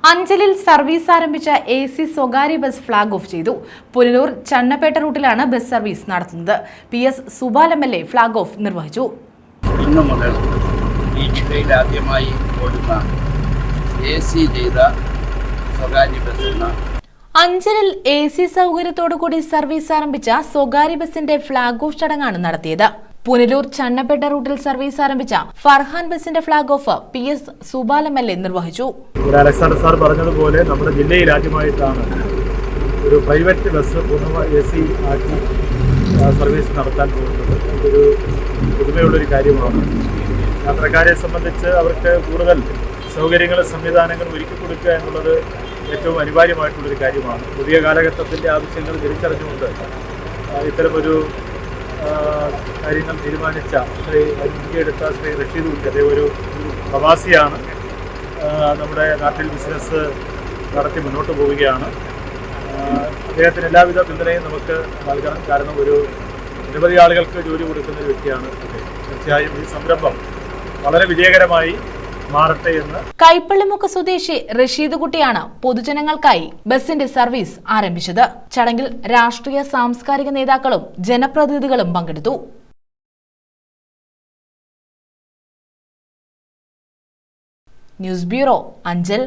അഞ്ചലിൽ service ആരംഭിച്ച AC സ്വകാര്യ bus flag off ചെയ്തു. പുനലൂർ ചന്നപ്പേട്ട റൂട്ടിലാണ് ബസ് സർവീസ് നടത്തുന്നത്. PS Subal MLA flag off നിർവഹിച്ചു. ഇന്നു മുതൽ ഈ ജില്ലയിൽ ആദ്യമായി ഓടുന്ന AC ചെയ്ത സ്വകാര്യ ബസ് അഞ്ചലിൽ AC സൗകര്യത്തോടുകൂടി സർവീസ് ആരംഭിച്ച സ്വകാര്യ ബസിന്റെ ഫ്ളാഗ് ഓഫ് ചടങ്ങാണ് നടത്തിയത്. പുനലൂർ ചന്നപ്പേട്ട റൂട്ടിൽ സർവീസ് ആരംഭിച്ച ഫർഹാൻ ബസിന്റെ flag off PS Subal MLA നിർവഹിച്ചു. അലക്സാണ്ടർ സാർ പറഞ്ഞതുപോലെ നമ്മുടെ ജില്ലയിൽ ആദ്യമായിട്ടാണ് ഒരു പ്രൈവറ്റ് ബസ് പൂർണ്ണ AC ആക്കി സർവീസ് നടത്താൻ പോകുന്നത്. ഇതൊരു പുതുമയുള്ളൊരു കാര്യമാണ്. യാത്രക്കാരെ സംബന്ധിച്ച് അവർക്ക് കൂടുതൽ സൗകര്യങ്ങളും സംവിധാനങ്ങളും ഒരുക്കി കൊടുക്കുക എന്നുള്ളത് ഏറ്റവും അനിവാര്യമായിട്ടുള്ളൊരു കാര്യമാണ്. പുതിയ കാലഘട്ടത്തിൻ്റെ ആവശ്യങ്ങൾ തിരിച്ചറിഞ്ഞുകൊണ്ട് ഇത്തരമൊരു കാര്യങ്ങൾ തീരുമാനിച്ച മുൻകൈയെടുത്ത ശ്രീ റഷീദ് കുട്ടി, അദ്ദേഹം ഒരു പ്രവാസിയാണ്. നമ്മുടെ നാട്ടിൽ ബിസിനസ് നടത്തി മുന്നോട്ട് പോവുകയാണ്. അദ്ദേഹത്തിന് എല്ലാവിധ പിന്തുണയും നമുക്ക് നൽകണം. കാരണം ഒരു നിരവധി ആളുകൾക്ക് ജോലി കൊടുക്കുന്ന ഒരു വ്യക്തിയാണ്. തീർച്ചയായും ഈ സംരംഭം വളരെ വിജയകരമായി മാറട്ടെ എന്ന്. കൈപ്പള്ളിമുക്ക് സ്വദേശി റഷീദ് കുട്ടിയാണ് പൊതുജനങ്ങൾക്കായി ബസിന്റെ സർവീസ് ആരംഭിച്ചത്. ചടങ്ങിൽ രാഷ്ട്രീയ സാംസ്കാരിക നേതാക്കളും ജനപ്രതിനിധികളും പങ്കെടുത്തു. News bureau, Anchal.